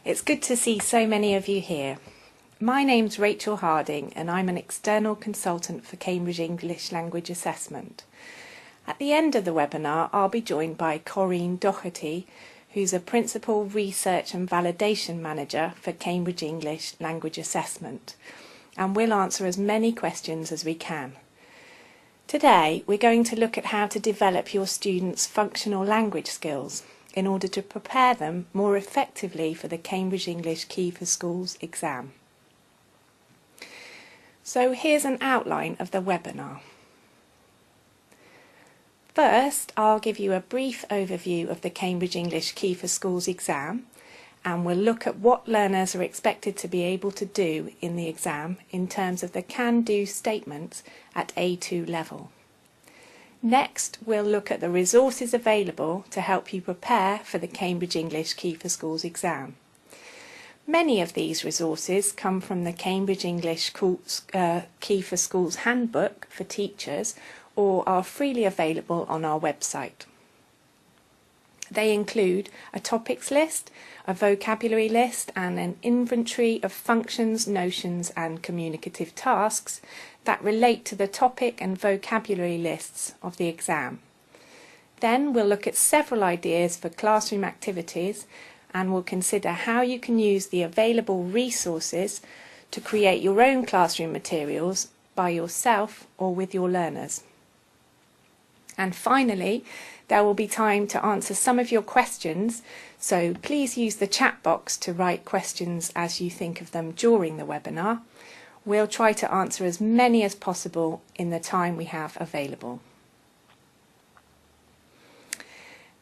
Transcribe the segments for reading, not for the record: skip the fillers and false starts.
It's good to see so many of you here. My name's Rachel Harding and I'm an external consultant for Cambridge English Language Assessment. At the end of the webinar, I'll be joined by Corinne Doherty, who's a Principal Research and Validation Manager for Cambridge English Language Assessment, and we'll answer as many questions as we can. Today, we're going to look at how to develop your students' functional language skills in order to prepare them more effectively for the Cambridge English Key for Schools exam. So here's an outline of the webinar. First, I'll give you a brief overview of the Cambridge English Key for Schools exam, and we'll look at what learners are expected to be able to do in the exam in terms of the can-do statements at A2 level. Next, we'll look at the resources available to help you prepare for the Cambridge English Key for Schools exam. Many of these resources come from the Cambridge English Key for Schools handbook for teachers or are freely available on our website. They include a topics list, a vocabulary list and an inventory of functions, notions and communicative tasks that relate to the topic and vocabulary lists of the exam. Then we'll look at several ideas for classroom activities and we'll consider how you can use the available resources to create your own classroom materials by yourself or with your learners. And finally, there will be time to answer some of your questions, so please use the chat box to write questions as you think of them during the webinar. We'll try to answer as many as possible in the time we have available.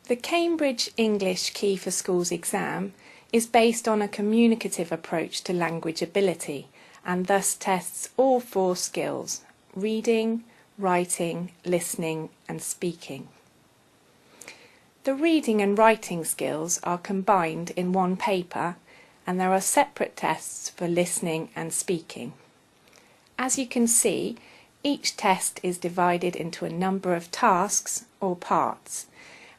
The Cambridge English Key for Schools exam is based on a communicative approach to language ability and thus tests all 4 skills: reading, writing, listening and speaking. The reading and writing skills are combined in one paper and there are separate tests for listening and speaking. As you can see, each test is divided into a number of tasks or parts,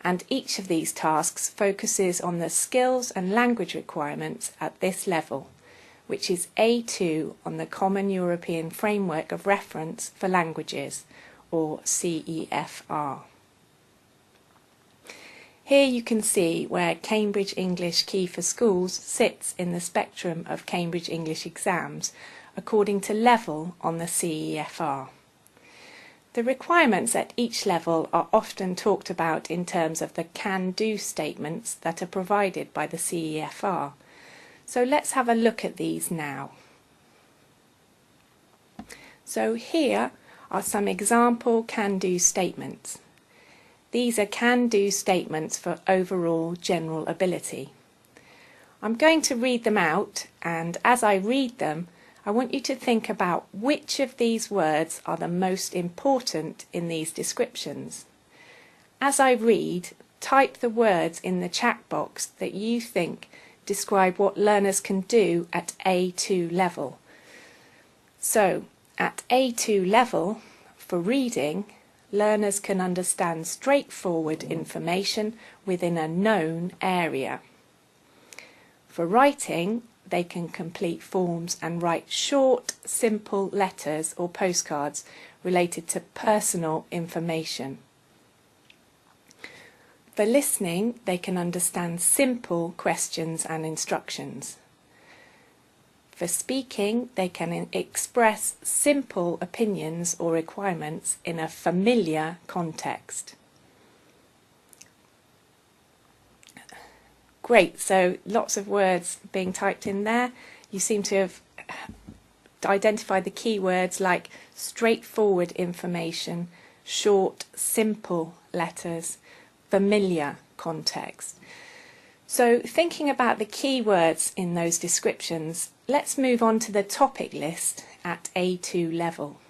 and each of these tasks focuses on the skills and language requirements at this level, which is A2 on the Common European Framework of Reference for Languages, or CEFR. Here you can see where Cambridge English Key for Schools sits in the spectrum of Cambridge English exams according to level on the CEFR. The requirements at each level are often talked about in terms of the can-do statements that are provided by the CEFR. So let's have a look at these now. So here are some example can-do statements. These are can-do statements for overall general ability. I'm going to read them out, and as I read them, I want you to think about which of these words are the most important in these descriptions. As I read, type the words in the chat box that you think describe what learners can do at A2 level. So, at A2 level, for reading, learners can understand straightforward information within a known area. For writing, they can complete forms and write short, simple letters or postcards related to personal information. For listening, they can understand simple questions and instructions. For speaking, they can express simple opinions or requirements in a familiar context. Great, so lots of words being typed in there. You seem to have identified the key words like straightforward information, short, simple letters, familiar context. So thinking about the key words in those descriptions, let's move on to the topic list at A2 level.